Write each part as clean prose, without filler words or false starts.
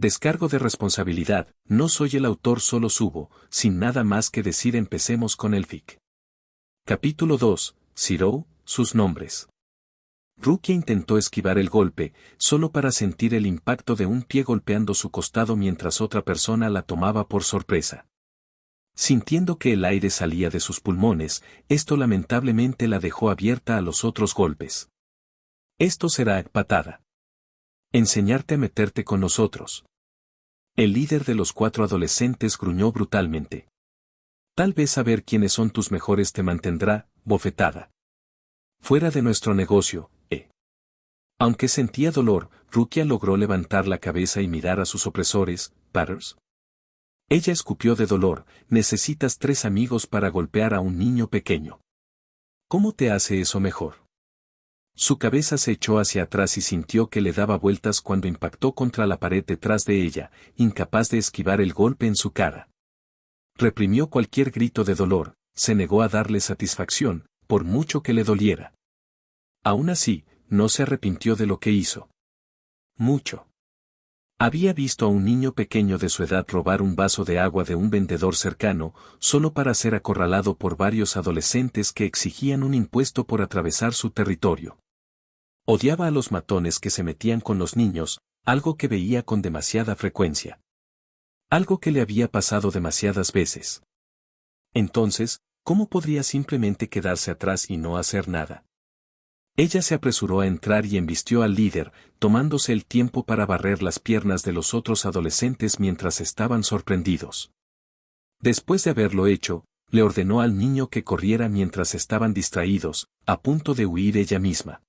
Descargo de responsabilidad, no soy el autor, solo subo, sin nada más que decir. Empecemos con el fic. Capítulo 2, Zero, sus nombres. Rukia intentó esquivar el golpe, solo para sentir el impacto de un pie golpeando su costado mientras otra persona la tomaba por sorpresa. Sintiendo que el aire salía de sus pulmones, esto lamentablemente la dejó abierta a los otros golpes. Esto será patada. Enseñarte a meterte con nosotros. El líder de los 4 adolescentes gruñó brutalmente. Tal vez saber quiénes son tus mejores te mantendrá, bofetada. Fuera de nuestro negocio, Aunque sentía dolor, Rukia logró levantar la cabeza y mirar a sus opresores, Patters. Ella escupió de dolor, necesitas 3 amigos para golpear a un niño pequeño. ¿Cómo te hace eso mejor? Su cabeza se echó hacia atrás y sintió que le daba vueltas cuando impactó contra la pared detrás de ella, incapaz de esquivar el golpe en su cara. Reprimió cualquier grito de dolor, se negó a darle satisfacción, por mucho que le doliera. Aún así, no se arrepintió de lo que hizo. Mucho. Había visto a un niño pequeño de su edad robar un vaso de agua de un vendedor cercano, solo para ser acorralado por varios adolescentes que exigían un impuesto por atravesar su territorio. Odiaba a los matones que se metían con los niños, algo que veía con demasiada frecuencia. Algo que le había pasado demasiadas veces. Entonces, ¿cómo podría simplemente quedarse atrás y no hacer nada? Ella se apresuró a entrar y embistió al líder, tomándose el tiempo para barrer las piernas de los otros adolescentes mientras estaban sorprendidos. Después de haberlo hecho, le ordenó al niño que corriera mientras estaban distraídos, a punto de huir ella misma.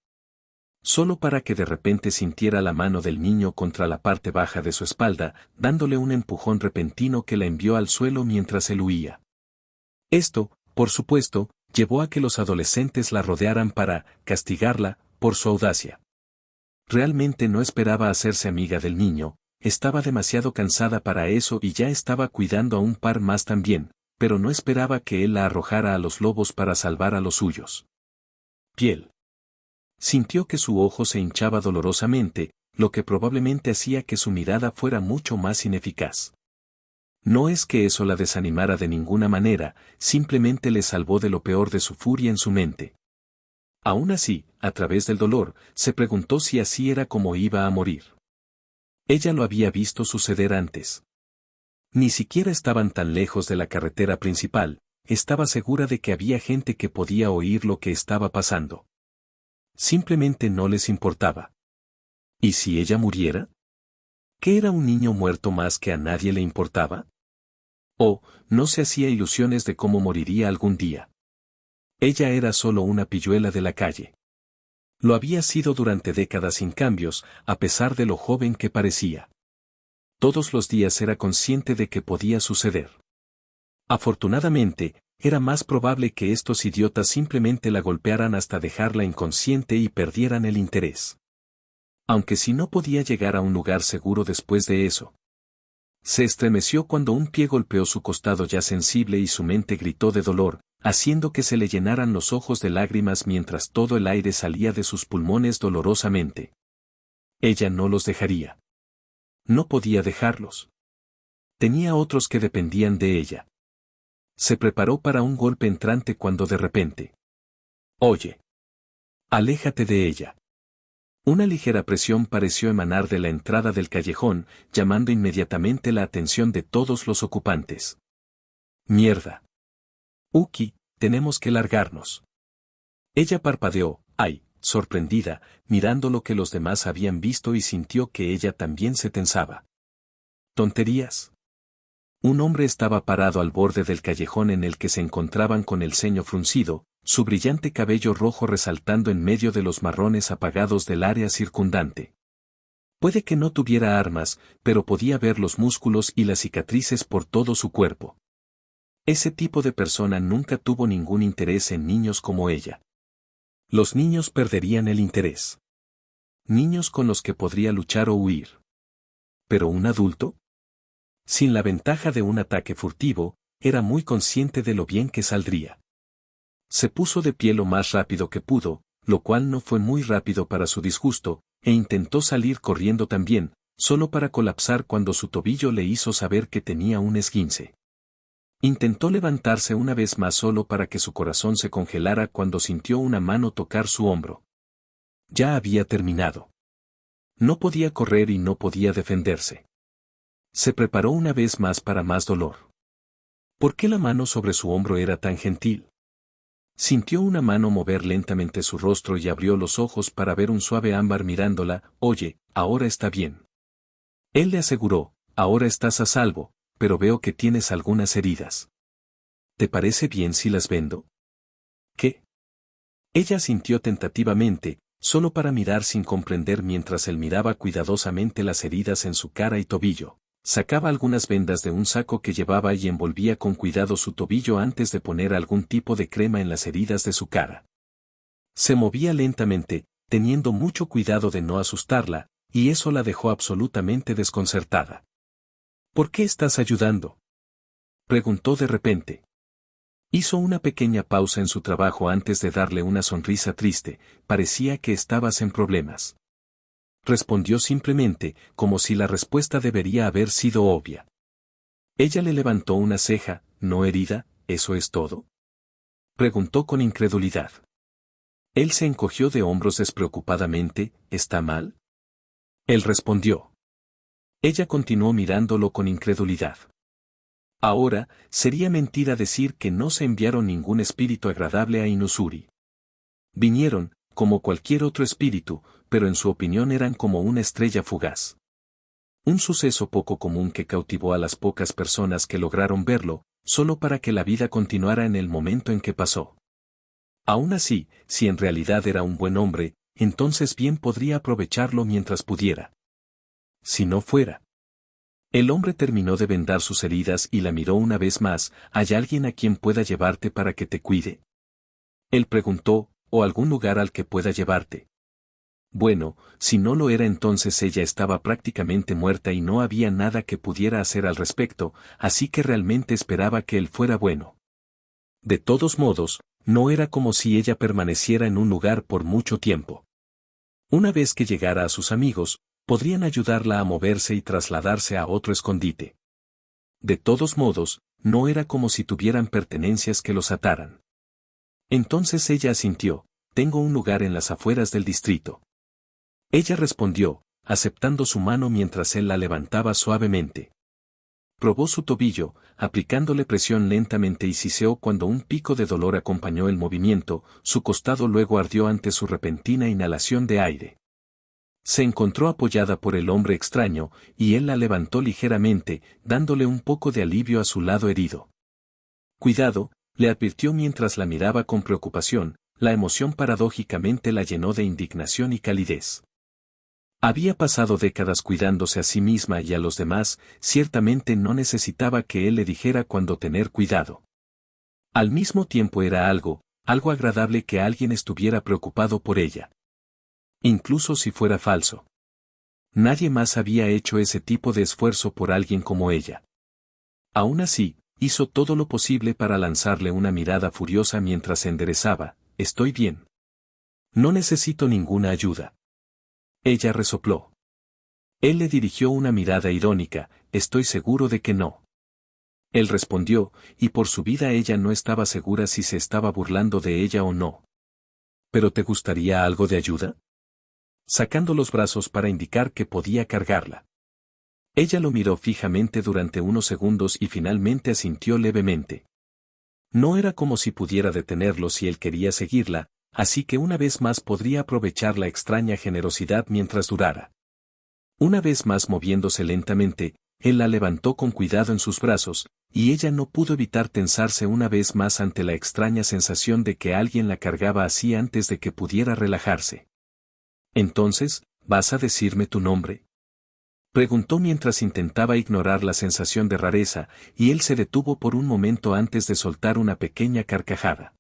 Solo para que de repente sintiera la mano del niño contra la parte baja de su espalda, dándole un empujón repentino que la envió al suelo mientras él huía. Esto, por supuesto, llevó a que los adolescentes la rodearan para castigarla por su audacia. Realmente no esperaba hacerse amiga del niño, estaba demasiado cansada para eso y ya estaba cuidando a un par más también, pero no esperaba que él la arrojara a los lobos para salvar a los suyos. Piel. Sintió que su ojo se hinchaba dolorosamente, lo que probablemente hacía que su mirada fuera mucho más ineficaz. No es que eso la desanimara de ninguna manera, simplemente le salvó de lo peor de su furia en su mente. Aún así, a través del dolor, se preguntó si así era como iba a morir. Ella lo había visto suceder antes. Ni siquiera estaban tan lejos de la carretera principal, estaba segura de que había gente que podía oír lo que estaba pasando. Simplemente no les importaba. ¿Y si ella muriera? ¿Qué era un niño muerto más que a nadie le importaba? O, no se hacía ilusiones de cómo moriría algún día. Ella era solo una pilluela de la calle. Lo había sido durante décadas sin cambios, a pesar de lo joven que parecía. Todos los días era consciente de que podía suceder. Afortunadamente, era más probable que estos idiotas simplemente la golpearan hasta dejarla inconsciente y perdieran el interés. Aunque si no podía llegar a un lugar seguro después de eso. Se estremeció cuando un pie golpeó su costado ya sensible y su mente gritó de dolor, haciendo que se le llenaran los ojos de lágrimas mientras todo el aire salía de sus pulmones dolorosamente. Ella no los dejaría. No podía dejarlos. Tenía otros que dependían de ella. Se preparó para un golpe entrante cuando de repente. Oye. Aléjate de ella. Una ligera presión pareció emanar de la entrada del callejón, llamando inmediatamente la atención de todos los ocupantes. Mierda. Uki, tenemos que largarnos. Ella parpadeó, sorprendida, mirando lo que los demás habían visto y sintió que ella también se tensaba. ¿Tonterías? Un hombre estaba parado al borde del callejón en el que se encontraban con el ceño fruncido, su brillante cabello rojo resaltando en medio de los marrones apagados del área circundante. Puede que no tuviera armas, pero podía ver los músculos y las cicatrices por todo su cuerpo. Ese tipo de persona nunca tuvo ningún interés en niños como ella. Los niños perderían el interés. Niños con los que podría luchar o huir. ¿Pero un adulto? Sin la ventaja de un ataque furtivo, era muy consciente de lo bien que saldría. Se puso de pie lo más rápido que pudo, lo cual no fue muy rápido para su disgusto, e intentó salir corriendo también, solo para colapsar cuando su tobillo le hizo saber que tenía un esguince. Intentó levantarse una vez más solo para que su corazón se congelara cuando sintió una mano tocar su hombro. Ya había terminado. No podía correr y no podía defenderse. Se preparó una vez más para más dolor. ¿Por qué la mano sobre su hombro era tan gentil? Sintió una mano mover lentamente su rostro y abrió los ojos para ver un suave ámbar mirándola. Oye, ahora está bien. Él le aseguró, ahora estás a salvo, pero veo que tienes algunas heridas. ¿Te parece bien si las vendo? ¿Qué? Ella asintió tentativamente, solo para mirar sin comprender mientras él miraba cuidadosamente las heridas en su cara y tobillo. Sacaba algunas vendas de un saco que llevaba y envolvía con cuidado su tobillo antes de poner algún tipo de crema en las heridas de su cara. Se movía lentamente, teniendo mucho cuidado de no asustarla, y eso la dejó absolutamente desconcertada. ¿Por qué estás ayudando?, preguntó de repente. Hizo una pequeña pausa en su trabajo antes de darle una sonrisa triste. Parecía que estabas en problemas. Respondió simplemente, como si la respuesta debería haber sido obvia. Ella le levantó una ceja. ¿No herida, eso es todo?, preguntó con incredulidad. Él se encogió de hombros despreocupadamente. ¿Está mal?, él respondió. Ella continuó mirándolo con incredulidad. Ahora, sería mentira decir que no se enviaron ningún espíritu agradable a Inusuri. Vinieron, como cualquier otro espíritu, pero en su opinión eran como una estrella fugaz. Un suceso poco común que cautivó a las pocas personas que lograron verlo, solo para que la vida continuara en el momento en que pasó. Aún así, si en realidad era un buen hombre, entonces bien podría aprovecharlo mientras pudiera. Si no fuera. El hombre terminó de vendar sus heridas y la miró una vez más. ¿Hay alguien a quien pueda llevarte para que te cuide?, él preguntó. ¿O algún lugar al que pueda llevarte? Bueno, si no lo era entonces ella estaba prácticamente muerta y no había nada que pudiera hacer al respecto, así que realmente esperaba que él fuera bueno. De todos modos, no era como si ella permaneciera en un lugar por mucho tiempo. Una vez que llegara a sus amigos, podrían ayudarla a moverse y trasladarse a otro escondite. De todos modos, no era como si tuvieran pertenencias que los ataran. Entonces ella asintió. Tengo un lugar en las afueras del distrito. Ella respondió, aceptando su mano mientras él la levantaba suavemente. Probó su tobillo, aplicándole presión lentamente y siseó cuando un pico de dolor acompañó el movimiento. Su costado luego ardió ante su repentina inhalación de aire. Se encontró apoyada por el hombre extraño, y él la levantó ligeramente, dándole un poco de alivio a su lado herido. Cuidado, le advirtió mientras la miraba con preocupación. La emoción paradójicamente la llenó de indignación y calidez. Había pasado décadas cuidándose a sí misma y a los demás, ciertamente no necesitaba que él le dijera cuándo tener cuidado. Al mismo tiempo era algo agradable que alguien estuviera preocupado por ella. Incluso si fuera falso. Nadie más había hecho ese tipo de esfuerzo por alguien como ella. Aún así, hizo todo lo posible para lanzarle una mirada furiosa mientras se enderezaba. Estoy bien. No necesito ninguna ayuda. Ella resopló. Él le dirigió una mirada irónica. Estoy seguro de que no. Él respondió, y por su vida ella no estaba segura si se estaba burlando de ella o no. ¿Pero te gustaría algo de ayuda?, sacando los brazos para indicar que podía cargarla. Ella lo miró fijamente durante unos segundos y finalmente asintió levemente. No era como si pudiera detenerlo si él quería seguirla, así que una vez más podría aprovechar la extraña generosidad mientras durara. Una vez más moviéndose lentamente, él la levantó con cuidado en sus brazos, y ella no pudo evitar tensarse una vez más ante la extraña sensación de que alguien la cargaba así antes de que pudiera relajarse. Entonces, ¿vas a decirme tu nombre?, preguntó mientras intentaba ignorar la sensación de rareza, y él se detuvo por un momento antes de soltar una pequeña carcajada.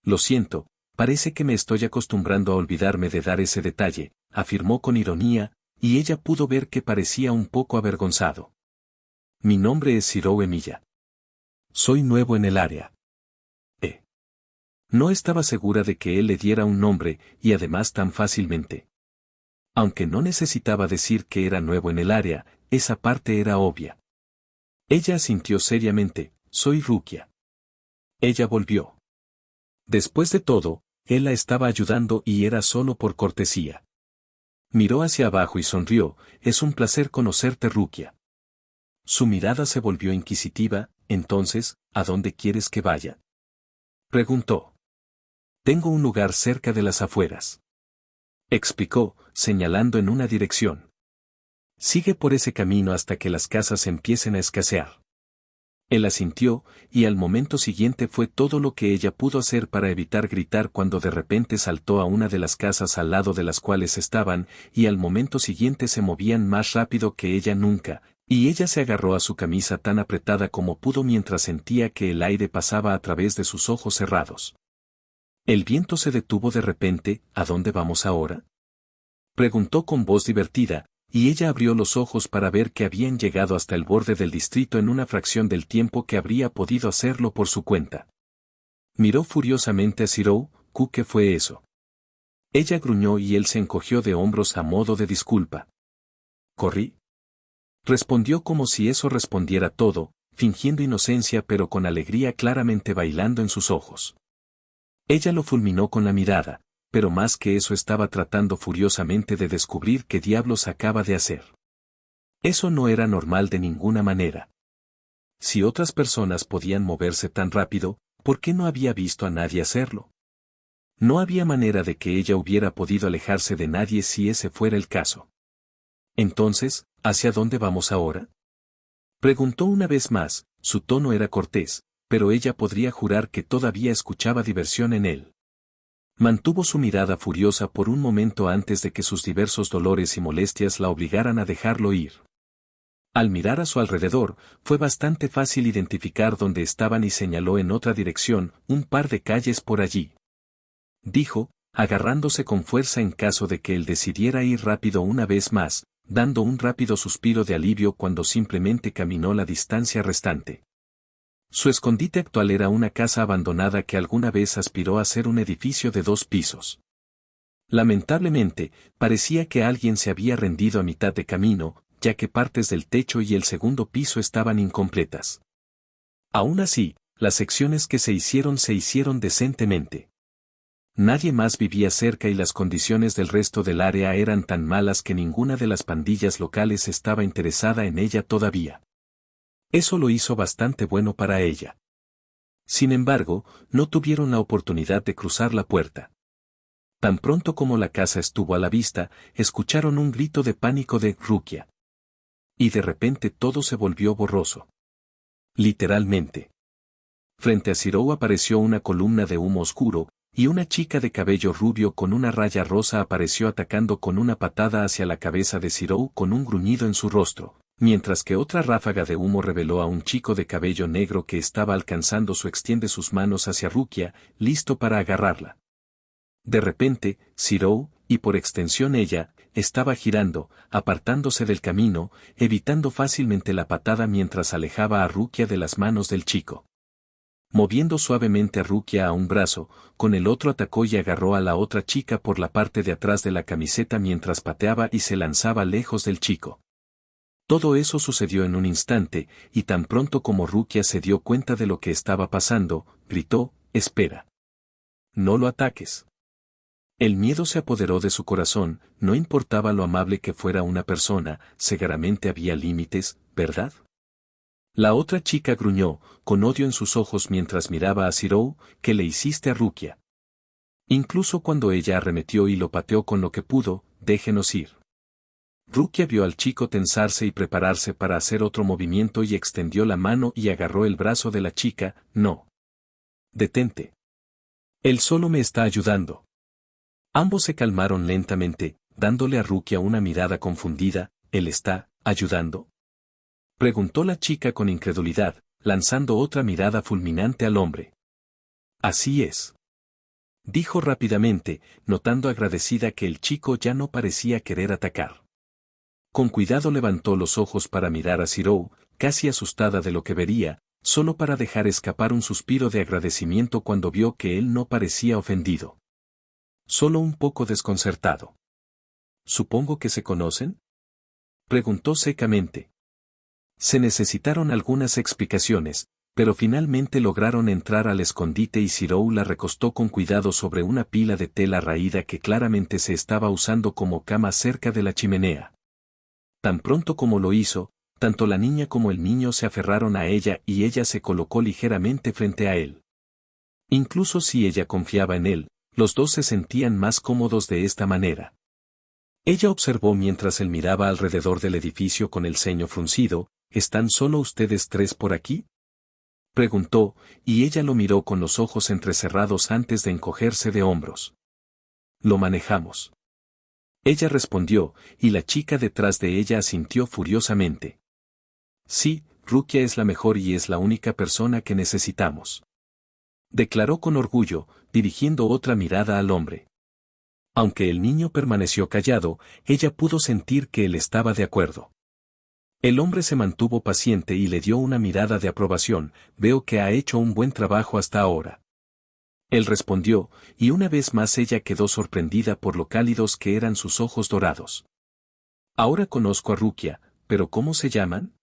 Lo siento, parece que me estoy acostumbrando a olvidarme de dar ese detalle, afirmó con ironía, y ella pudo ver que parecía un poco avergonzado. Mi nombre es Shirou Emiya. Soy nuevo en el área. No estaba segura de que él le diera un nombre, y además tan fácilmente. Aunque no necesitaba decir que era nuevo en el área, esa parte era obvia. Ella asintió seriamente, soy Rukia. Ella volvió. Después de todo, él la estaba ayudando y era solo por cortesía. Miró hacia abajo y sonrió, es un placer conocerte, Rukia. Su mirada se volvió inquisitiva, entonces, ¿a dónde quieres que vaya? Preguntó. Tengo un lugar cerca de las afueras. Explicó, señalando en una dirección. Sigue por ese camino hasta que las casas empiecen a escasear. Él asintió, y al momento siguiente fue todo lo que ella pudo hacer para evitar gritar cuando de repente saltó a una de las casas al lado de las cuales estaban, y al momento siguiente se movían más rápido que ella nunca, y ella se agarró a su camisa tan apretada como pudo mientras sentía que el aire pasaba a través de sus ojos cerrados. El viento se detuvo de repente, ¿a dónde vamos ahora? Preguntó con voz divertida, y ella abrió los ojos para ver que habían llegado hasta el borde del distrito en una fracción del tiempo que habría podido hacerlo por su cuenta. Miró furiosamente a Zirou, ¿qué fue eso? Ella gruñó y él se encogió de hombros a modo de disculpa. ¿Corrí? Respondió como si eso respondiera todo, fingiendo inocencia pero con alegría claramente bailando en sus ojos. Ella lo fulminó con la mirada, pero más que eso estaba tratando furiosamente de descubrir qué diablos acaba de hacer. Eso no era normal de ninguna manera. Si otras personas podían moverse tan rápido, ¿por qué no había visto a nadie hacerlo? No había manera de que ella hubiera podido alejarse de nadie si ese fuera el caso. Entonces, ¿hacia dónde vamos ahora? Preguntó una vez más, su tono era cortés, pero ella podría jurar que todavía escuchaba diversión en él. Mantuvo su mirada furiosa por un momento antes de que sus diversos dolores y molestias la obligaran a dejarlo ir. Al mirar a su alrededor, fue bastante fácil identificar dónde estaban y señaló en otra dirección, un par de calles por allí. Dijo, agarrándose con fuerza en caso de que él decidiera ir rápido una vez más, dando un rápido suspiro de alivio cuando simplemente caminó la distancia restante. Su escondite actual era una casa abandonada que alguna vez aspiró a ser un edificio de 2 pisos. Lamentablemente, parecía que alguien se había rendido a mitad de camino, ya que partes del techo y el segundo piso estaban incompletas. Aún así, las secciones que se hicieron decentemente. Nadie más vivía cerca y las condiciones del resto del área eran tan malas que ninguna de las pandillas locales estaba interesada en ella todavía. Eso lo hizo bastante bueno para ella. Sin embargo, no tuvieron la oportunidad de cruzar la puerta. Tan pronto como la casa estuvo a la vista, escucharon un grito de pánico de Rukia. Y de repente todo se volvió borroso. Literalmente. Frente a Zirou apareció una columna de humo oscuro, y una chica de cabello rubio con una raya rosa apareció atacando con una patada hacia la cabeza de Zirou con un gruñido en su rostro, mientras que otra ráfaga de humo reveló a un chico de cabello negro que estaba alcanzando extiende sus manos hacia Rukia, listo para agarrarla. De repente, Zirou, y por extensión ella, estaba girando, apartándose del camino, evitando fácilmente la patada mientras alejaba a Rukia de las manos del chico. Moviendo suavemente a Rukia a un brazo, con el otro atacó y agarró a la otra chica por la parte de atrás de la camiseta mientras pateaba y se lanzaba lejos del chico. Todo eso sucedió en un instante, y tan pronto como Rukia se dio cuenta de lo que estaba pasando, gritó, «¡Espera! No lo ataques». El miedo se apoderó de su corazón, no importaba lo amable que fuera una persona, seguramente había límites, ¿verdad? La otra chica gruñó, con odio en sus ojos mientras miraba a Zirou, ¿qué le hiciste a Rukia? Incluso cuando ella arremetió y lo pateó con lo que pudo, déjenos ir. Rukia vio al chico tensarse y prepararse para hacer otro movimiento y extendió la mano y agarró el brazo de la chica, no. Detente. Él solo me está ayudando. Ambos se calmaron lentamente, dándole a Rukia una mirada confundida, ¿él está ayudando? Preguntó la chica con incredulidad, lanzando otra mirada fulminante al hombre. Así es. Dijo rápidamente, notando agradecida que el chico ya no parecía querer atacar. Con cuidado levantó los ojos para mirar a Zirou, casi asustada de lo que vería, solo para dejar escapar un suspiro de agradecimiento cuando vio que él no parecía ofendido. Solo un poco desconcertado. ¿Supongo que se conocen? Preguntó secamente. Se necesitaron algunas explicaciones, pero finalmente lograron entrar al escondite y Zirou la recostó con cuidado sobre una pila de tela raída que claramente se estaba usando como cama cerca de la chimenea. Tan pronto como lo hizo, tanto la niña como el niño se aferraron a ella y ella se colocó ligeramente frente a él. Incluso si ella confiaba en él, los dos se sentían más cómodos de esta manera. Ella observó mientras él miraba alrededor del edificio con el ceño fruncido. ¿Están solo ustedes tres por aquí?, preguntó, y ella lo miró con los ojos entrecerrados antes de encogerse de hombros. Lo manejamos. Ella respondió, y la chica detrás de ella asintió furiosamente. Sí, Rukia es la mejor y es la única persona que necesitamos, declaró con orgullo, dirigiendo otra mirada al hombre. Aunque el niño permaneció callado, ella pudo sentir que él estaba de acuerdo. El hombre se mantuvo paciente y le dio una mirada de aprobación. Veo que ha hecho un buen trabajo hasta ahora. Él respondió, y una vez más ella quedó sorprendida por lo cálidos que eran sus ojos dorados. Ahora conozco a Rukia, pero ¿cómo se llaman?,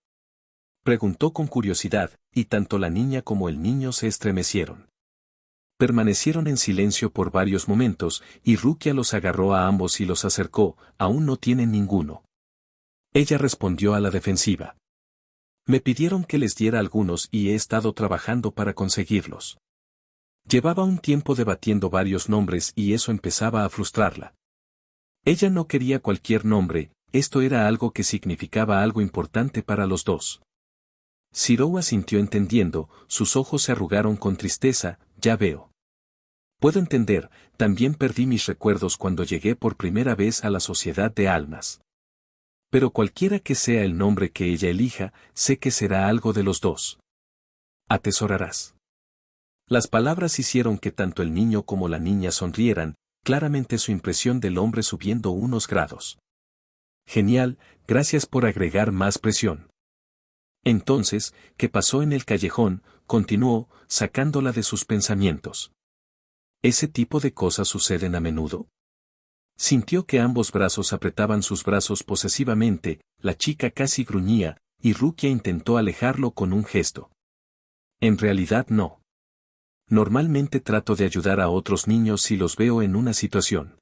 preguntó con curiosidad, y tanto la niña como el niño se estremecieron. Permanecieron en silencio por varios momentos, y Rukia los agarró a ambos y los acercó. Aún no tienen ninguno. Ella respondió a la defensiva. Me pidieron que les diera algunos y he estado trabajando para conseguirlos. Llevaba un tiempo debatiendo varios nombres y eso empezaba a frustrarla. Ella no quería cualquier nombre, esto era algo que significaba algo importante para los dos. Zirou asintió entendiendo, sus ojos se arrugaron con tristeza. Ya veo. Puedo entender, también perdí mis recuerdos cuando llegué por primera vez a la Sociedad de Almas. Pero cualquiera que sea el nombre que ella elija, sé que será algo de los dos. Atesorarás. Las palabras hicieron que tanto el niño como la niña sonrieran, claramente su impresión del hombre subiendo unos grados. Genial, gracias por agregar más presión. Entonces, ¿qué pasó en el callejón?, continuó, sacándola de sus pensamientos. ¿Ese tipo de cosas suceden a menudo? Sintió que ambos brazos apretaban sus brazos posesivamente, la chica casi gruñía, y Rukia intentó alejarlo con un gesto. En realidad no. Normalmente trato de ayudar a otros niños si los veo en una situación.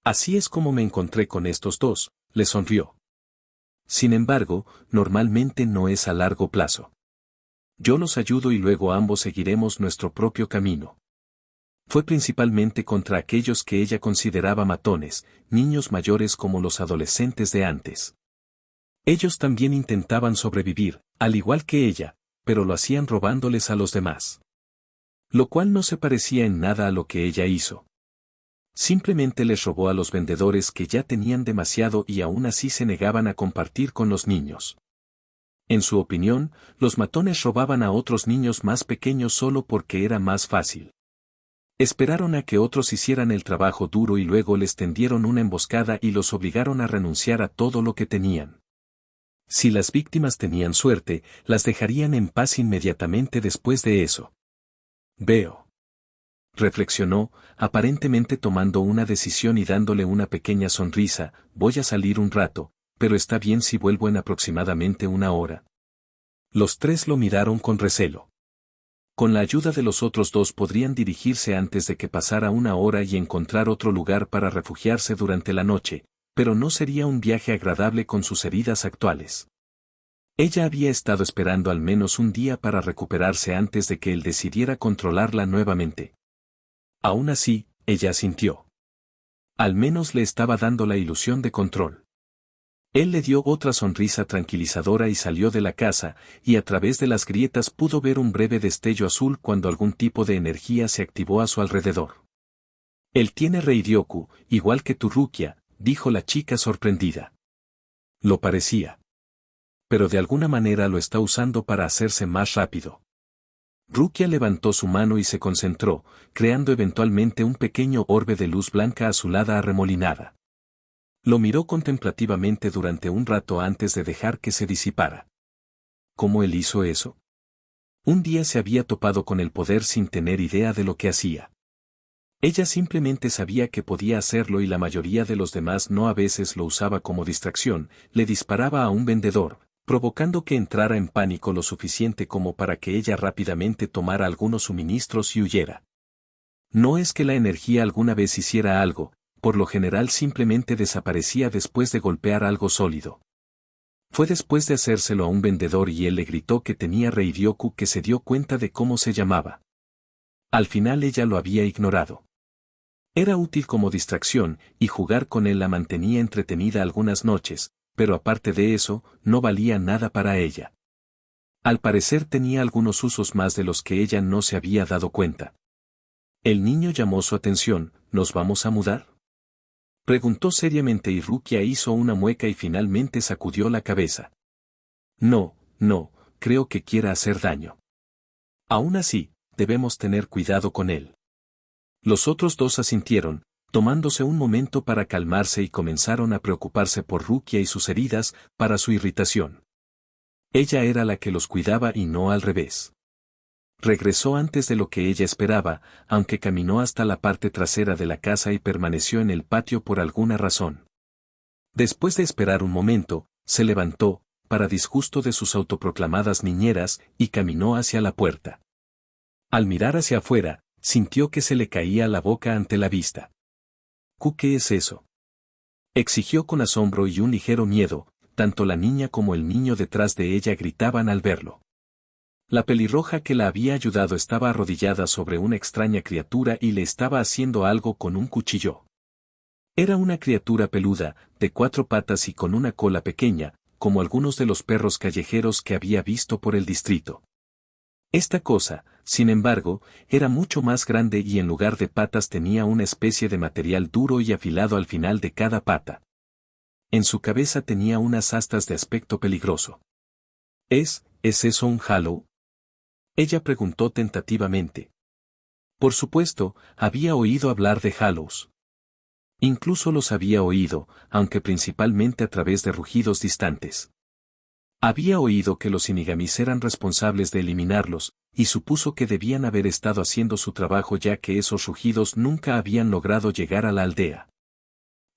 Así es como me encontré con estos dos, le sonrió. Sin embargo, normalmente no es a largo plazo. Yo los ayudo y luego ambos seguiremos nuestro propio camino. Fue principalmente contra aquellos que ella consideraba matones, niños mayores como los adolescentes de antes. Ellos también intentaban sobrevivir, al igual que ella, pero lo hacían robándoles a los demás. Lo cual no se parecía en nada a lo que ella hizo. Simplemente les robó a los vendedores que ya tenían demasiado y aún así se negaban a compartir con los niños. En su opinión, los matones robaban a otros niños más pequeños solo porque era más fácil. Esperaron a que otros hicieran el trabajo duro y luego les tendieron una emboscada y los obligaron a renunciar a todo lo que tenían. Si las víctimas tenían suerte, las dejarían en paz inmediatamente después de eso. Veo. Reflexionó, aparentemente tomando una decisión y dándole una pequeña sonrisa. Voy a salir un rato, pero está bien si vuelvo en aproximadamente una hora. Los tres lo miraron con recelo. Con la ayuda de los otros dos podrían dirigirse antes de que pasara una hora y encontrar otro lugar para refugiarse durante la noche, pero no sería un viaje agradable con sus heridas actuales. Ella había estado esperando al menos un día para recuperarse antes de que él decidiera controlarla nuevamente. Aún así, ella asintió. Al menos le estaba dando la ilusión de control. Él le dio otra sonrisa tranquilizadora y salió de la casa, y a través de las grietas pudo ver un breve destello azul cuando algún tipo de energía se activó a su alrededor. Él tiene Reiryoku, igual que tu Rukia, dijo la chica sorprendida. Lo parecía. Pero de alguna manera lo está usando para hacerse más rápido. Rukia levantó su mano y se concentró, creando eventualmente un pequeño orbe de luz blanca azulada arremolinada. Lo miró contemplativamente durante un rato antes de dejar que se disipara. ¿Cómo él hizo eso? Un día se había topado con el poder sin tener idea de lo que hacía. Ella simplemente sabía que podía hacerlo y la mayoría de los demás no, a veces lo usaba como distracción, le disparaba a un vendedor, provocando que entrara en pánico lo suficiente como para que ella rápidamente tomara algunos suministros y huyera. No es que la energía alguna vez hiciera algo, por lo general simplemente desaparecía después de golpear algo sólido. Fue después de hacérselo a un vendedor y él le gritó que tenía Reiryoku que se dio cuenta de cómo se llamaba. Al final ella lo había ignorado. Era útil como distracción, y jugar con él la mantenía entretenida algunas noches, pero aparte de eso, no valía nada para ella. Al parecer tenía algunos usos más de los que ella no se había dado cuenta. El niño llamó su atención. ¿Nos vamos a mudar?, preguntó seriamente y Rukia hizo una mueca y finalmente sacudió la cabeza. No, no, creo que quiera hacer daño. Aún así, debemos tener cuidado con él. Los otros dos asintieron, tomándose un momento para calmarse y comenzaron a preocuparse por Rukia y sus heridas, para su irritación. Ella era la que los cuidaba y no al revés. Regresó antes de lo que ella esperaba, aunque caminó hasta la parte trasera de la casa y permaneció en el patio por alguna razón. Después de esperar un momento, se levantó, para disgusto de sus autoproclamadas niñeras, y caminó hacia la puerta. Al mirar hacia afuera, sintió que se le caía la boca ante la vista. ¿Qué es eso?, exigió con asombro y un ligero miedo. Tanto la niña como el niño detrás de ella gritaban al verlo. La pelirroja que la había ayudado estaba arrodillada sobre una extraña criatura y le estaba haciendo algo con un cuchillo. Era una criatura peluda, de 4 patas y con una cola pequeña, como algunos de los perros callejeros que había visto por el distrito. Esta cosa, sin embargo, era mucho más grande y en lugar de patas tenía una especie de material duro y afilado al final de cada pata. En su cabeza tenía unas astas de aspecto peligroso. ¿Es eso un Hallow?, ella preguntó tentativamente. Por supuesto, había oído hablar de Hallows. Incluso los había oído, aunque principalmente a través de rugidos distantes. Había oído que los Shinigamis eran responsables de eliminarlos, y supuso que debían haber estado haciendo su trabajo ya que esos rugidos nunca habían logrado llegar a la aldea.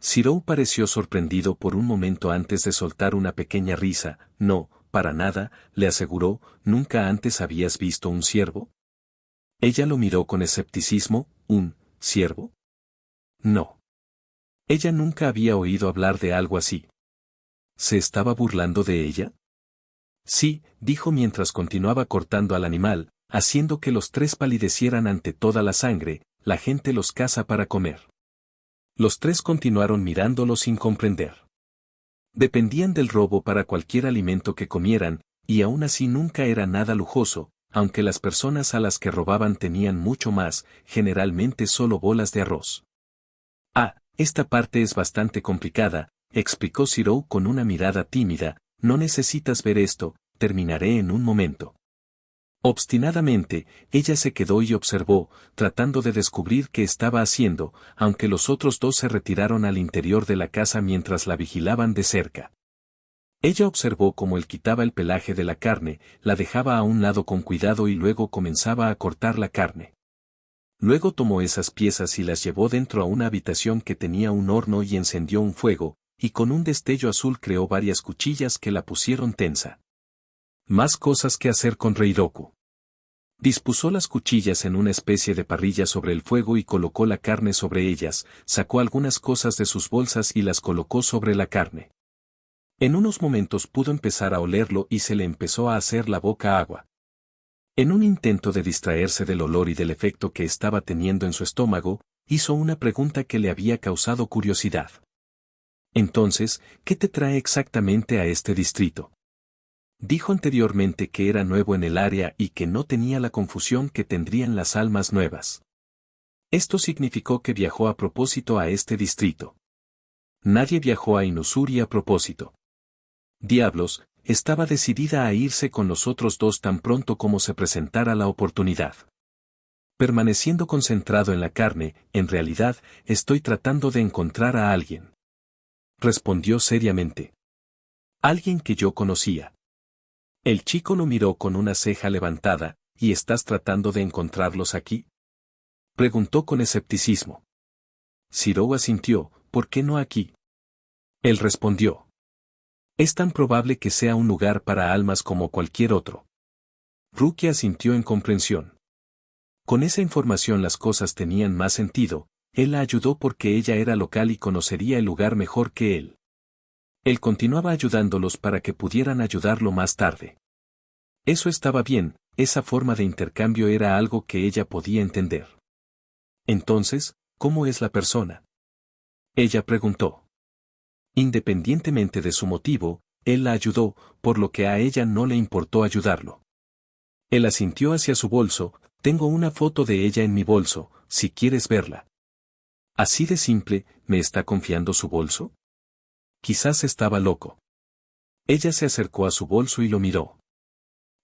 Shirou pareció sorprendido por un momento antes de soltar una pequeña risa. No, para nada, le aseguró. ¿Nunca antes habías visto un ciervo? Ella lo miró con escepticismo. ¿Un ciervo? No. Ella nunca había oído hablar de algo así. ¿Se estaba burlando de ella? Sí, dijo mientras continuaba cortando al animal, haciendo que los tres palidecieran ante toda la sangre. La gente los caza para comer. Los tres continuaron mirándolo sin comprender. Dependían del robo para cualquier alimento que comieran, y aún así nunca era nada lujoso, aunque las personas a las que robaban tenían mucho más, generalmente solo bolas de arroz. Ah, esta parte es bastante complicada, explicó Shirou con una mirada tímida. No necesitas ver esto, terminaré en un momento. Obstinadamente, ella se quedó y observó, tratando de descubrir qué estaba haciendo, aunque los otros dos se retiraron al interior de la casa mientras la vigilaban de cerca. Ella observó cómo él quitaba el pelaje de la carne, la dejaba a un lado con cuidado y luego comenzaba a cortar la carne. Luego tomó esas piezas y las llevó dentro a una habitación que tenía un horno y encendió un fuego, y con un destello azul creó varias cuchillas que la pusieron tensa. Más cosas que hacer con Reiroku. Dispuso las cuchillas en una especie de parrilla sobre el fuego y colocó la carne sobre ellas, sacó algunas cosas de sus bolsas y las colocó sobre la carne. En unos momentos pudo empezar a olerlo y se le empezó a hacer la boca agua. En un intento de distraerse del olor y del efecto que estaba teniendo en su estómago, hizo una pregunta que le había causado curiosidad. Entonces, ¿qué te trae exactamente a este distrito? Dijo anteriormente que era nuevo en el área y que no tenía la confusión que tendrían las almas nuevas. Esto significó que viajó a propósito a este distrito. Nadie viajó a Inusuri a propósito. Diablos, estaba decidida a irse con los otros dos tan pronto como se presentara la oportunidad. Permaneciendo concentrado en la carne, en realidad, estoy tratando de encontrar a alguien. Respondió seriamente. Alguien que yo conocía. El chico lo miró con una ceja levantada. ¿Y estás tratando de encontrarlos aquí? Preguntó con escepticismo. Zirou asintió, ¿por qué no aquí? Él respondió. Es tan probable que sea un lugar para almas como cualquier otro. Rukia asintió en comprensión. Con esa información las cosas tenían más sentido, él la ayudó porque ella era local y conocería el lugar mejor que él. Él continuaba ayudándolos para que pudieran ayudarlo más tarde. Eso estaba bien, esa forma de intercambio era algo que ella podía entender. Entonces, ¿cómo es la persona? Ella preguntó. Independientemente de su motivo, él la ayudó, por lo que a ella no le importó ayudarlo. Él asintió hacia su bolso, tengo una foto de ella en mi bolso, si quieres verla. Así de simple, ¿me está confiando su bolso? Quizás estaba loco. Ella se acercó a su bolso y lo miró.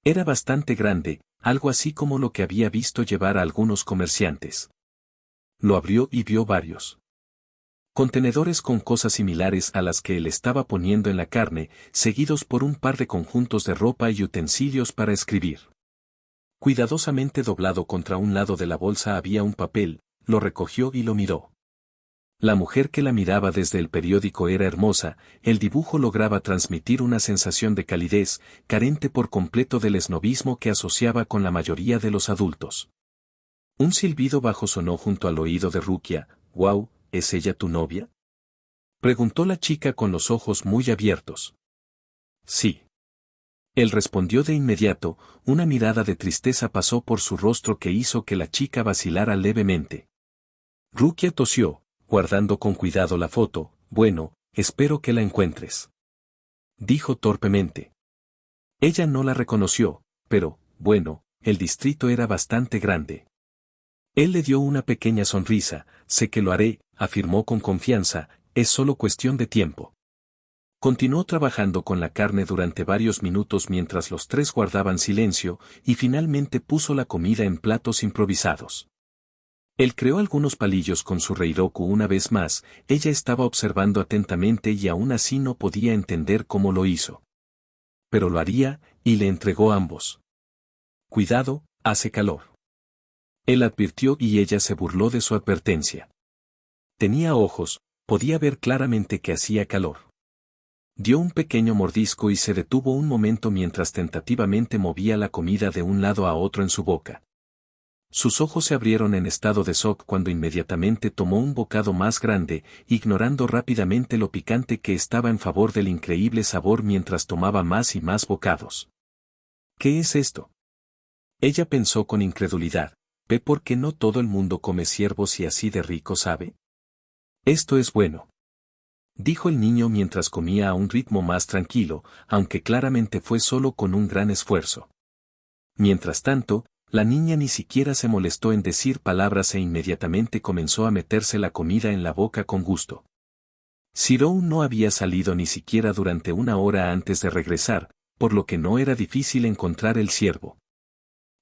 Era bastante grande, algo así como lo que había visto llevar a algunos comerciantes. Lo abrió y vio varios contenedores con cosas similares a las que él estaba poniendo en la carne, seguidos por un par de conjuntos de ropa y utensilios para escribir. Cuidadosamente doblado contra un lado de la bolsa había un papel, lo recogió y lo miró. La mujer que la miraba desde el periódico era hermosa, el dibujo lograba transmitir una sensación de calidez, carente por completo del esnobismo que asociaba con la mayoría de los adultos. Un silbido bajo sonó junto al oído de Rukia. «Wow, ¿es ella tu novia?», preguntó la chica con los ojos muy abiertos. Sí. Él respondió de inmediato, una mirada de tristeza pasó por su rostro que hizo que la chica vacilara levemente. Rukia tosió, guardando con cuidado la foto. «Bueno, espero que la encuentres», dijo torpemente. Ella no la reconoció, pero, bueno, el distrito era bastante grande. Él le dio una pequeña sonrisa. «Sé que lo haré», afirmó con confianza, «es solo cuestión de tiempo». Continuó trabajando con la carne durante varios minutos mientras los tres guardaban silencio, y finalmente puso la comida en platos improvisados. Él creó algunos palillos con su reiroku una vez más, ella estaba observando atentamente y aún así no podía entender cómo lo hizo. Pero lo haría, y le entregó ambos. «Cuidado, hace calor». Él advirtió y ella se burló de su advertencia. Tenía ojos, podía ver claramente que hacía calor. Dio un pequeño mordisco y se detuvo un momento mientras tentativamente movía la comida de un lado a otro en su boca. Sus ojos se abrieron en estado de shock cuando inmediatamente tomó un bocado más grande, ignorando rápidamente lo picante que estaba en favor del increíble sabor mientras tomaba más y más bocados. «¿Qué es esto?», ella pensó con incredulidad. «¿Ve por qué no todo el mundo come ciervos y así de rico sabe?». «Esto es bueno», dijo el niño mientras comía a un ritmo más tranquilo, aunque claramente fue solo con un gran esfuerzo. Mientras tanto, la niña ni siquiera se molestó en decir palabras e inmediatamente comenzó a meterse la comida en la boca con gusto. Zirou no había salido ni siquiera durante una hora antes de regresar, por lo que no era difícil encontrar el ciervo.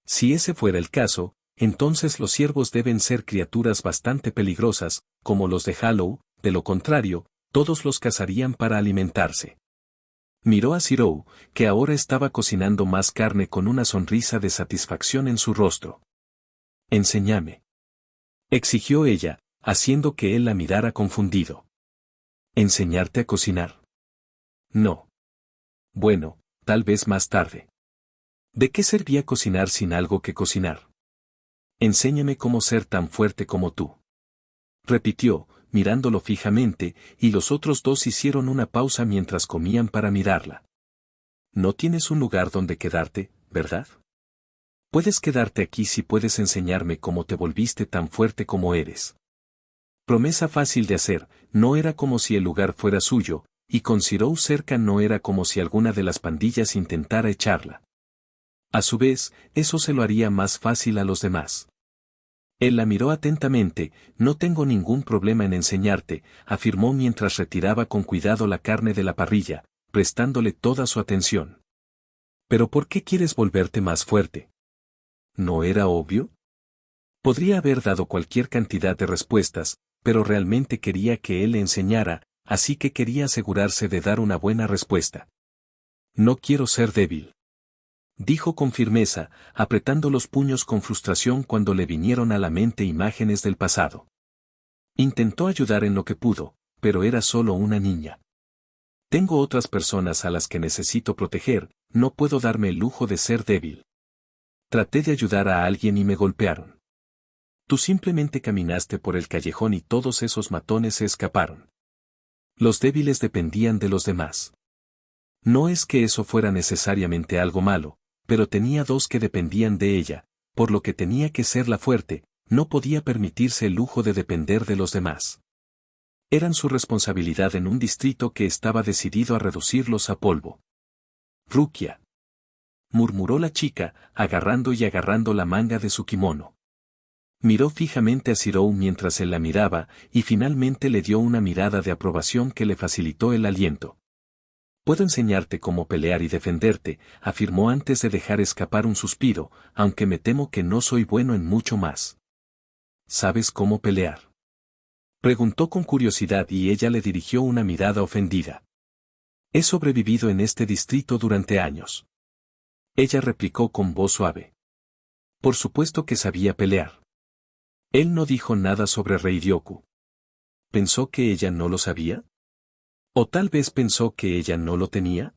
Si ese fuera el caso, entonces los ciervos deben ser criaturas bastante peligrosas, como los de Hollow, de lo contrario, todos los cazarían para alimentarse. Miró a Zirou, que ahora estaba cocinando más carne con una sonrisa de satisfacción en su rostro. «Enséñame», exigió ella, haciendo que él la mirara confundido. «¿Enseñarte a cocinar?». «No». «Bueno, tal vez más tarde». ¿De qué servía cocinar sin algo que cocinar? «Enséñame cómo ser tan fuerte como tú», repitió, mirándolo fijamente, y los otros dos hicieron una pausa mientras comían para mirarla. «No tienes un lugar donde quedarte, ¿verdad? Puedes quedarte aquí si puedes enseñarme cómo te volviste tan fuerte como eres». Promesa fácil de hacer, no era como si el lugar fuera suyo, y con Zirou cerca no era como si alguna de las pandillas intentara echarla. A su vez, eso se lo haría más fácil a los demás. Él la miró atentamente. «No tengo ningún problema en enseñarte», afirmó mientras retiraba con cuidado la carne de la parrilla, prestándole toda su atención. «¿Pero por qué quieres volverte más fuerte? ¿No era obvio?». Podría haber dado cualquier cantidad de respuestas, pero realmente quería que él le enseñara, así que quería asegurarse de dar una buena respuesta. «No quiero ser débil». dijo con firmeza, apretando los puños con frustración cuando le vinieron a la mente imágenes del pasado. Intentó ayudar en lo que pudo, pero era solo una niña. Tengo otras personas a las que necesito proteger, no puedo darme el lujo de ser débil. Traté de ayudar a alguien y me golpearon. Tú simplemente caminaste por el callejón y todos esos matones se escaparon. Los débiles dependían de los demás. No es que eso fuera necesariamente algo malo, pero tenía dos que dependían de ella, por lo que tenía que ser la fuerte, no podía permitirse el lujo de depender de los demás. Eran su responsabilidad en un distrito que estaba decidido a reducirlos a polvo. Rukia, murmuró la chica, agarrando la manga de su kimono. Miró fijamente a Zirou mientras él la miraba, y finalmente le dio una mirada de aprobación que le facilitó el aliento. Puedo enseñarte cómo pelear y defenderte, afirmó antes de dejar escapar un suspiro, aunque me temo que no soy bueno en mucho más. ¿Sabes cómo pelear?, preguntó con curiosidad y ella le dirigió una mirada ofendida. He sobrevivido en este distrito durante años. Ella replicó con voz suave. Por supuesto que sabía pelear. Él no dijo nada sobre Reiryoku. ¿Pensó que ella no lo sabía? ¿O tal vez pensó que ella no lo tenía?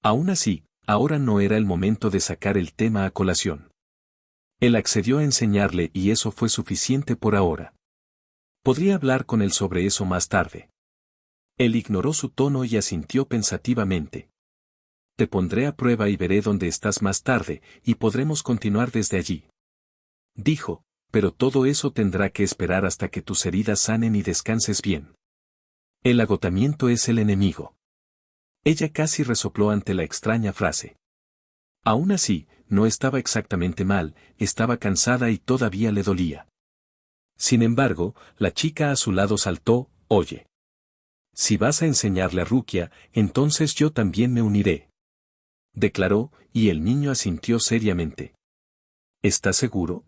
Aún así, ahora no era el momento de sacar el tema a colación. Él accedió a enseñarle y eso fue suficiente por ahora. Podría hablar con él sobre eso más tarde. Él ignoró su tono y asintió pensativamente. Te pondré a prueba y veré dónde estás más tarde, y podremos continuar desde allí. Dijo, pero todo eso tendrá que esperar hasta que tus heridas sanen y descanses bien. El agotamiento es el enemigo. Ella casi resopló ante la extraña frase. Aún así, no estaba exactamente mal, estaba cansada y todavía le dolía. Sin embargo, la chica a su lado saltó, oye. Si vas a enseñarle a Rukia, entonces yo también me uniré. Declaró, y el niño asintió seriamente. ¿Estás seguro?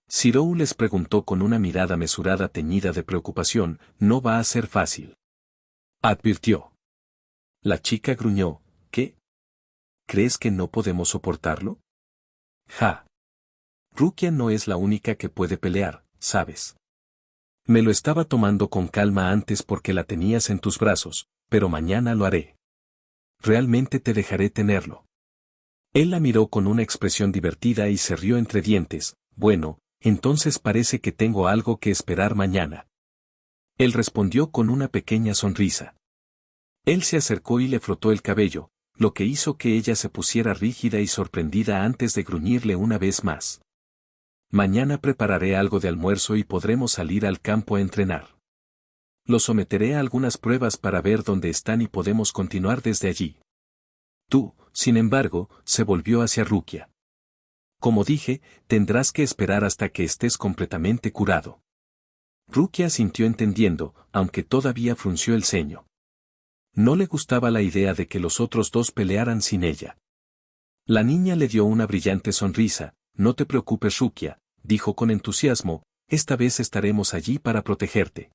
Zirou les preguntó con una mirada mesurada teñida de preocupación, no va a ser fácil. Advirtió. La chica gruñó, ¿qué? ¿Crees que no podemos soportarlo? Ja. Rukia no es la única que puede pelear, ¿sabes? Me lo estaba tomando con calma antes porque la tenías en tus brazos, pero mañana lo haré. Realmente te dejaré tenerlo. Él la miró con una expresión divertida y se rió entre dientes, bueno, entonces parece que tengo algo que esperar mañana. Él respondió con una pequeña sonrisa. Él se acercó y le frotó el cabello, lo que hizo que ella se pusiera rígida y sorprendida antes de gruñirle una vez más. Mañana prepararé algo de almuerzo y podremos salir al campo a entrenar. Lo someteré a algunas pruebas para ver dónde están y podemos continuar desde allí. Tú, sin embargo, se volvió hacia Rukia. Como dije, tendrás que esperar hasta que estés completamente curado. Rukia asintió entendiendo, aunque todavía frunció el ceño. No le gustaba la idea de que los otros dos pelearan sin ella. La niña le dio una brillante sonrisa. No te preocupes, Rukia, dijo con entusiasmo, esta vez estaremos allí para protegerte.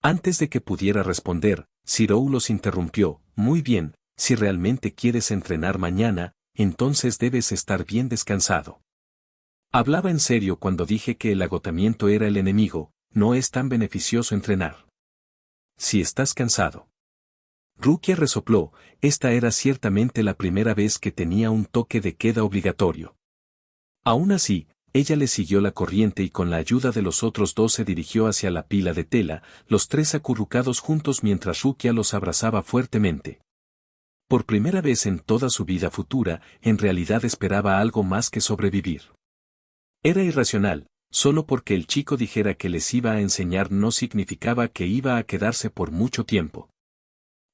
Antes de que pudiera responder, Zirou los interrumpió, muy bien, si realmente quieres entrenar mañana, entonces debes estar bien descansado. Hablaba en serio cuando dije que el agotamiento era el enemigo, no es tan beneficioso entrenar. Si estás cansado. Rukia resopló, esta era ciertamente la primera vez que tenía un toque de queda obligatorio. Aún así, ella le siguió la corriente y con la ayuda de los otros dos se dirigió hacia la pila de tela, los tres acurrucados juntos mientras Rukia los abrazaba fuertemente. Por primera vez en toda su vida futura, en realidad esperaba algo más que sobrevivir. Era irracional, solo porque el chico dijera que les iba a enseñar no significaba que iba a quedarse por mucho tiempo.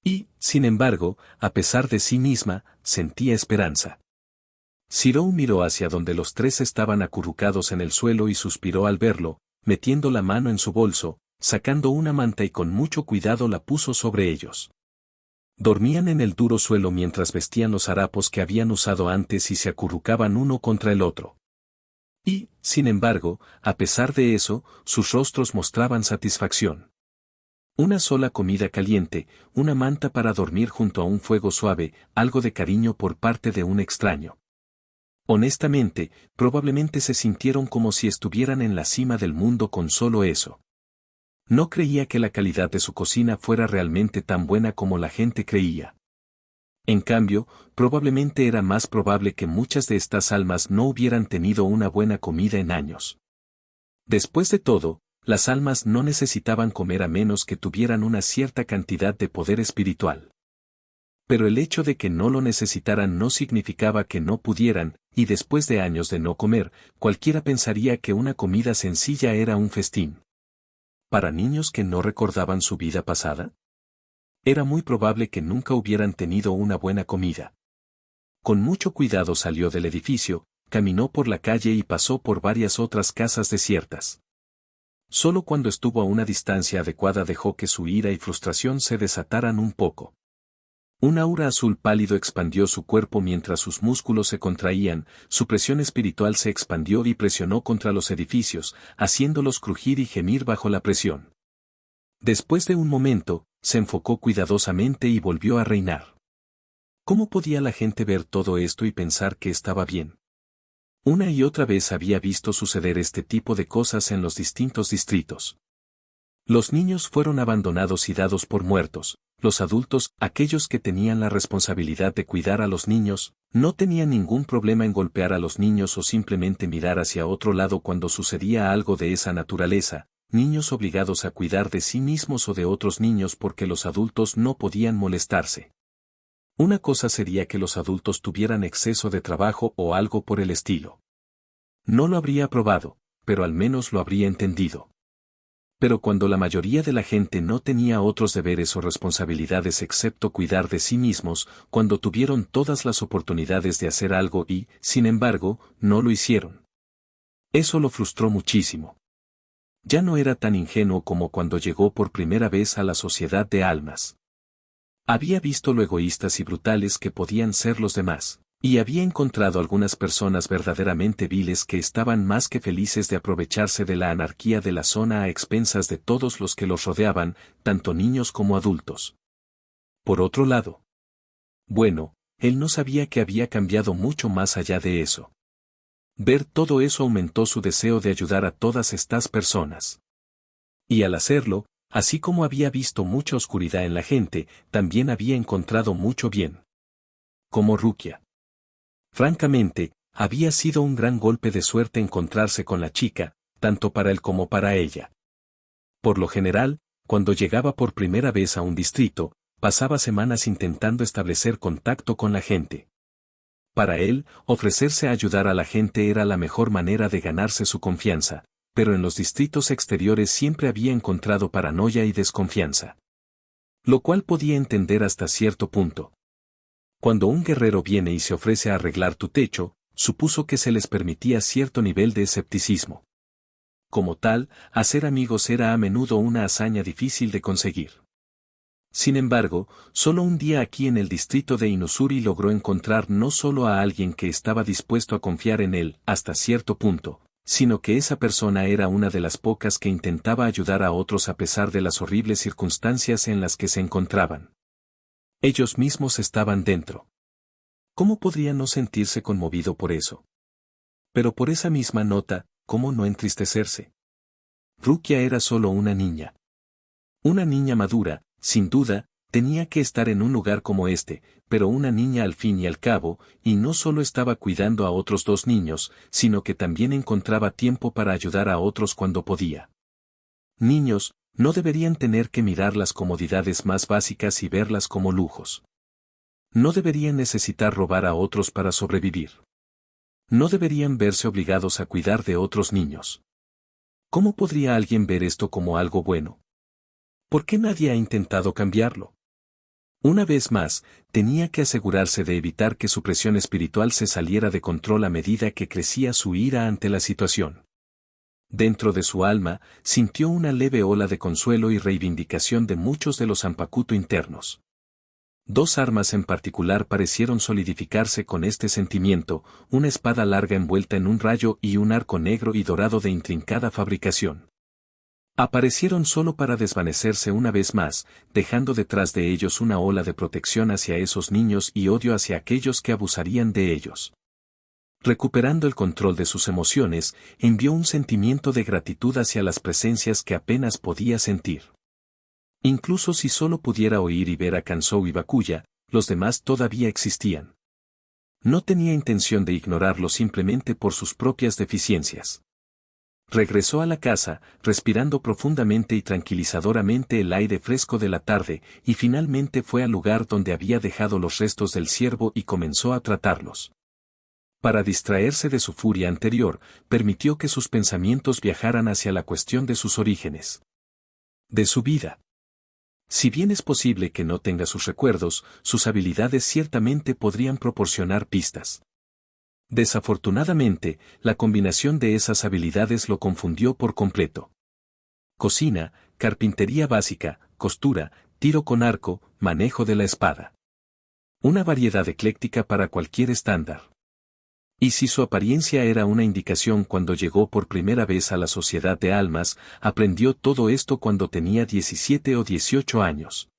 Y, sin embargo, a pesar de sí misma, sentía esperanza. Zirou miró hacia donde los tres estaban acurrucados en el suelo y suspiró al verlo, metiendo la mano en su bolso, sacando una manta y con mucho cuidado la puso sobre ellos. Dormían en el duro suelo mientras vestían los harapos que habían usado antes y se acurrucaban uno contra el otro. Y, sin embargo, a pesar de eso, sus rostros mostraban satisfacción. Una sola comida caliente, una manta para dormir junto a un fuego suave, algo de cariño por parte de un extraño. Honestamente, probablemente se sintieron como si estuvieran en la cima del mundo con solo eso. No creía que la calidad de su cocina fuera realmente tan buena como la gente creía. En cambio, probablemente era más probable que muchas de estas almas no hubieran tenido una buena comida en años. Después de todo, las almas no necesitaban comer a menos que tuvieran una cierta cantidad de poder espiritual. Pero el hecho de que no lo necesitaran no significaba que no pudieran, y después de años de no comer, cualquiera pensaría que una comida sencilla era un festín. ¿Para niños que no recordaban su vida pasada? Era muy probable que nunca hubieran tenido una buena comida. Con mucho cuidado salió del edificio, caminó por la calle y pasó por varias otras casas desiertas. Solo cuando estuvo a una distancia adecuada dejó que su ira y frustración se desataran un poco. Un aura azul pálido expandió su cuerpo mientras sus músculos se contraían, su presión espiritual se expandió y presionó contra los edificios, haciéndolos crujir y gemir bajo la presión. Después de un momento, se enfocó cuidadosamente y volvió a reinar. ¿Cómo podía la gente ver todo esto y pensar que estaba bien? Una y otra vez había visto suceder este tipo de cosas en los distintos distritos. Los niños fueron abandonados y dados por muertos. Los adultos, aquellos que tenían la responsabilidad de cuidar a los niños, no tenían ningún problema en golpear a los niños o simplemente mirar hacia otro lado cuando sucedía algo de esa naturaleza, niños obligados a cuidar de sí mismos o de otros niños porque los adultos no podían molestarse. Una cosa sería que los adultos tuvieran exceso de trabajo o algo por el estilo. No lo habría probado, pero al menos lo habría entendido. Pero cuando la mayoría de la gente no tenía otros deberes o responsabilidades excepto cuidar de sí mismos, cuando tuvieron todas las oportunidades de hacer algo y, sin embargo, no lo hicieron. Eso lo frustró muchísimo. Ya no era tan ingenuo como cuando llegó por primera vez a la sociedad de almas. Había visto lo egoístas y brutales que podían ser los demás. Y había encontrado algunas personas verdaderamente viles que estaban más que felices de aprovecharse de la anarquía de la zona a expensas de todos los que los rodeaban, tanto niños como adultos. Por otro lado. Bueno, él no sabía que había cambiado mucho más allá de eso. Ver todo eso aumentó su deseo de ayudar a todas estas personas. Y al hacerlo, así como había visto mucha oscuridad en la gente, también había encontrado mucho bien. Como Rukia. Francamente, había sido un gran golpe de suerte encontrarse con la chica, tanto para él como para ella. Por lo general, cuando llegaba por primera vez a un distrito, pasaba semanas intentando establecer contacto con la gente. Para él, ofrecerse a ayudar a la gente era la mejor manera de ganarse su confianza, pero en los distritos exteriores siempre había encontrado paranoia y desconfianza. Lo cual podía entender hasta cierto punto. Cuando un guerrero viene y se ofrece a arreglar tu techo, supuso que se les permitía cierto nivel de escepticismo. Como tal, hacer amigos era a menudo una hazaña difícil de conseguir. Sin embargo, solo un día aquí en el distrito de Inusuri logró encontrar no solo a alguien que estaba dispuesto a confiar en él hasta cierto punto, sino que esa persona era una de las pocas que intentaba ayudar a otros a pesar de las horribles circunstancias en las que se encontraban. Ellos mismos estaban dentro. ¿Cómo podría no sentirse conmovido por eso? Pero por esa misma nota, ¿cómo no entristecerse? Rukia era solo una niña. Una niña madura, sin duda, tenía que estar en un lugar como este, pero una niña al fin y al cabo, y no solo estaba cuidando a otros dos niños, sino que también encontraba tiempo para ayudar a otros cuando podía. Niños, no deberían tener que mirar las comodidades más básicas y verlas como lujos. No deberían necesitar robar a otros para sobrevivir. No deberían verse obligados a cuidar de otros niños. ¿Cómo podría alguien ver esto como algo bueno? ¿Por qué nadie ha intentado cambiarlo? Una vez más, tenía que asegurarse de evitar que su presión espiritual se saliera de control a medida que crecía su ira ante la situación. Dentro de su alma, sintió una leve ola de consuelo y reivindicación de muchos de los Zanpakuto internos. Dos armas en particular parecieron solidificarse con este sentimiento, una espada larga envuelta en un rayo y un arco negro y dorado de intrincada fabricación. Aparecieron solo para desvanecerse una vez más, dejando detrás de ellos una ola de protección hacia esos niños y odio hacia aquellos que abusarían de ellos. Recuperando el control de sus emociones, envió un sentimiento de gratitud hacia las presencias que apenas podía sentir. Incluso si solo pudiera oír y ver a Kansou y Bakuya, los demás todavía existían. No tenía intención de ignorarlos simplemente por sus propias deficiencias. Regresó a la casa, respirando profundamente y tranquilizadoramente el aire fresco de la tarde, y finalmente fue al lugar donde había dejado los restos del ciervo y comenzó a tratarlos. Para distraerse de su furia anterior, permitió que sus pensamientos viajaran hacia la cuestión de sus orígenes. De su vida. Si bien es posible que no tenga sus recuerdos, sus habilidades ciertamente podrían proporcionar pistas. Desafortunadamente, la combinación de esas habilidades lo confundió por completo. Cocina, carpintería básica, costura, tiro con arco, manejo de la espada. Una variedad ecléctica para cualquier estándar. Y si su apariencia era una indicación cuando llegó por primera vez a la sociedad de almas, aprendió todo esto cuando tenía 17 o 18 años.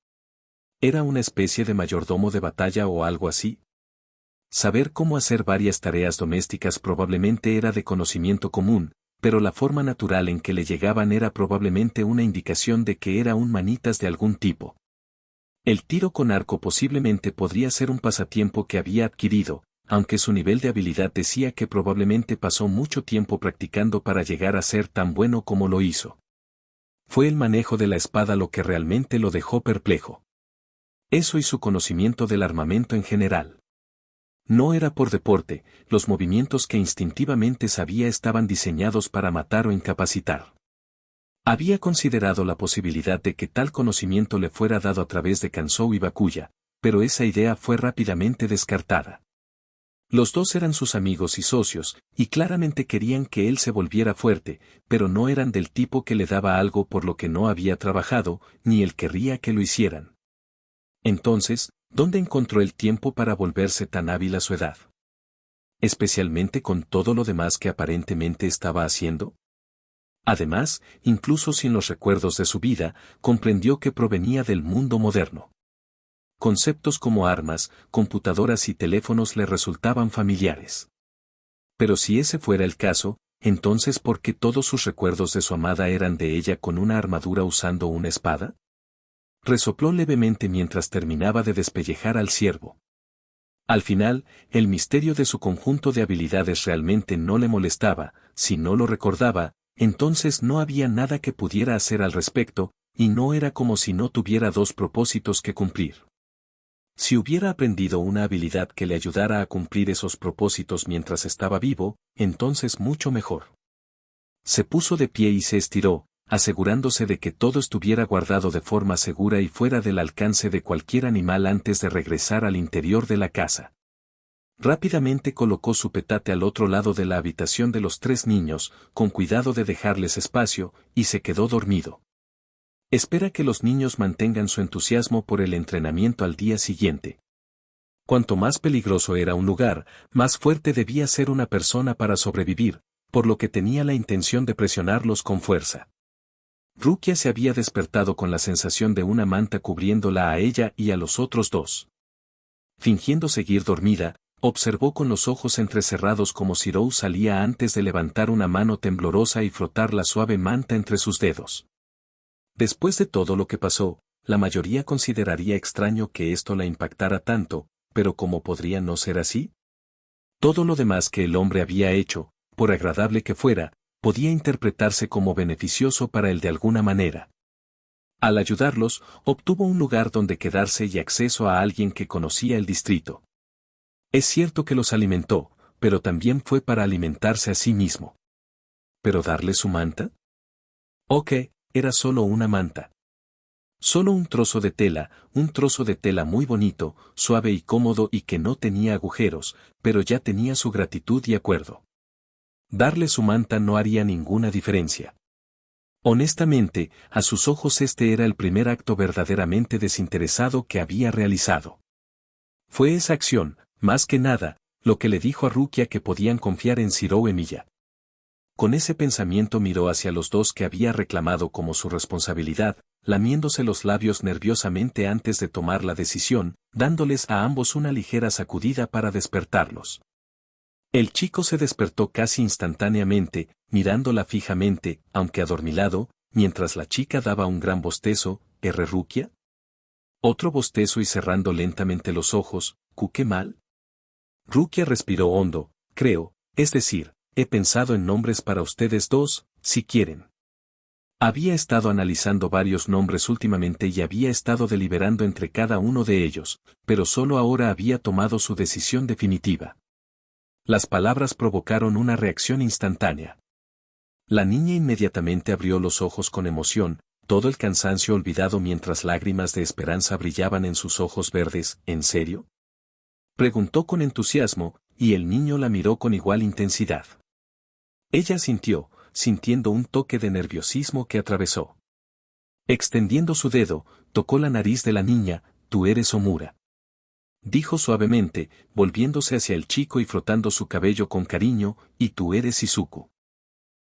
¿Era una especie de mayordomo de batalla o algo así? Saber cómo hacer varias tareas domésticas probablemente era de conocimiento común, pero la forma natural en que le llegaban era probablemente una indicación de que era un manitas de algún tipo. El tiro con arco posiblemente podría ser un pasatiempo que había adquirido, aunque su nivel de habilidad decía que probablemente pasó mucho tiempo practicando para llegar a ser tan bueno como lo hizo. Fue el manejo de la espada lo que realmente lo dejó perplejo. Eso y su conocimiento del armamento en general. No era por deporte, los movimientos que instintivamente sabía estaban diseñados para matar o incapacitar. Había considerado la posibilidad de que tal conocimiento le fuera dado a través de Kansou y Bakuya, pero esa idea fue rápidamente descartada. Los dos eran sus amigos y socios, y claramente querían que él se volviera fuerte, pero no eran del tipo que le daba algo por lo que no había trabajado, ni él querría que lo hicieran. Entonces, ¿dónde encontró el tiempo para volverse tan hábil a su edad? Especialmente con todo lo demás que aparentemente estaba haciendo. Además, incluso sin los recuerdos de su vida, comprendió que provenía del mundo moderno. Conceptos como armas, computadoras y teléfonos le resultaban familiares. Pero si ese fuera el caso, entonces ¿por qué todos sus recuerdos de su amada eran de ella con una armadura usando una espada? Resopló levemente mientras terminaba de despellejar al ciervo. Al final, el misterio de su conjunto de habilidades realmente no le molestaba, si no lo recordaba, entonces no había nada que pudiera hacer al respecto, y no era como si no tuviera dos propósitos que cumplir. Si hubiera aprendido una habilidad que le ayudara a cumplir esos propósitos mientras estaba vivo, entonces mucho mejor. Se puso de pie y se estiró, asegurándose de que todo estuviera guardado de forma segura y fuera del alcance de cualquier animal antes de regresar al interior de la casa. Rápidamente colocó su petate al otro lado de la habitación de los tres niños, con cuidado de dejarles espacio, y se quedó dormido. Espera que los niños mantengan su entusiasmo por el entrenamiento al día siguiente. Cuanto más peligroso era un lugar, más fuerte debía ser una persona para sobrevivir, por lo que tenía la intención de presionarlos con fuerza. Rukia se había despertado con la sensación de una manta cubriéndola a ella y a los otros dos. Fingiendo seguir dormida, observó con los ojos entrecerrados cómo Shirou salía antes de levantar una mano temblorosa y frotar la suave manta entre sus dedos. Después de todo lo que pasó, la mayoría consideraría extraño que esto la impactara tanto, pero ¿cómo podría no ser así? Todo lo demás que el hombre había hecho, por agradable que fuera, podía interpretarse como beneficioso para él de alguna manera. Al ayudarlos, obtuvo un lugar donde quedarse y acceso a alguien que conocía el distrito. Es cierto que los alimentó, pero también fue para alimentarse a sí mismo. ¿Pero darle su manta? Ok, era solo una manta. Solo un trozo de tela muy bonito, suave y cómodo y que no tenía agujeros, pero ya tenía su gratitud y acuerdo. Darle su manta no haría ninguna diferencia. Honestamente, a sus ojos este era el primer acto verdaderamente desinteresado que había realizado. Fue esa acción, más que nada, lo que le dijo a Rukia que podían confiar en Shirou Emiya. Con ese pensamiento miró hacia los dos que había reclamado como su responsabilidad, lamiéndose los labios nerviosamente antes de tomar la decisión, dándoles a ambos una ligera sacudida para despertarlos. El chico se despertó casi instantáneamente, mirándola fijamente, aunque adormilado, mientras la chica daba un gran bostezo. ¿Rukia? Otro bostezo y cerrando lentamente los ojos. ¿Qué mal? Rukia respiró hondo. Creo, es decir, he pensado en nombres para ustedes dos, si quieren. Había estado analizando varios nombres últimamente y había estado deliberando entre cada uno de ellos, pero solo ahora había tomado su decisión definitiva. Las palabras provocaron una reacción instantánea. La niña inmediatamente abrió los ojos con emoción, todo el cansancio olvidado mientras lágrimas de esperanza brillaban en sus ojos verdes. ¿En serio?, preguntó con entusiasmo, y el niño la miró con igual intensidad. Ella sintiendo un toque de nerviosismo que atravesó. Extendiendo su dedo, tocó la nariz de la niña. Tú eres Omura, dijo suavemente, volviéndose hacia el chico y frotando su cabello con cariño. Y tú eres Izuku.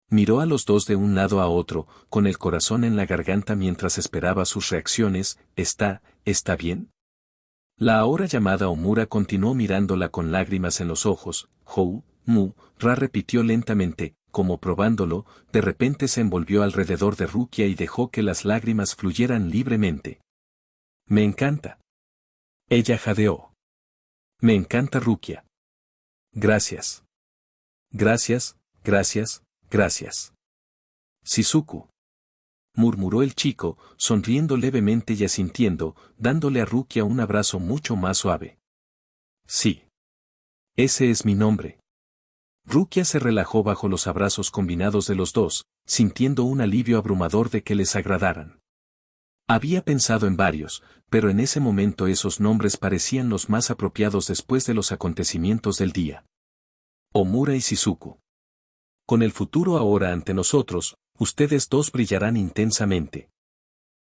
Miró a los dos de un lado a otro, con el corazón en la garganta mientras esperaba sus reacciones. ¿Está bien? La ahora llamada Omura continuó mirándola con lágrimas en los ojos. Ra repitió lentamente, como probándolo. De repente se envolvió alrededor de Rukia y dejó que las lágrimas fluyeran libremente. Me encanta. Ella jadeó. Me encanta Rukia. Gracias. Gracias, gracias, gracias. Shizuku, murmuró el chico, sonriendo levemente y asintiendo, dándole a Rukia un abrazo mucho más suave. Sí. Ese es mi nombre. Rukia se relajó bajo los abrazos combinados de los dos, sintiendo un alivio abrumador de que les agradaran. Había pensado en varios, pero en ese momento esos nombres parecían los más apropiados después de los acontecimientos del día. Omura y Shizuku. Con el futuro ahora ante nosotros, ustedes dos brillarán intensamente.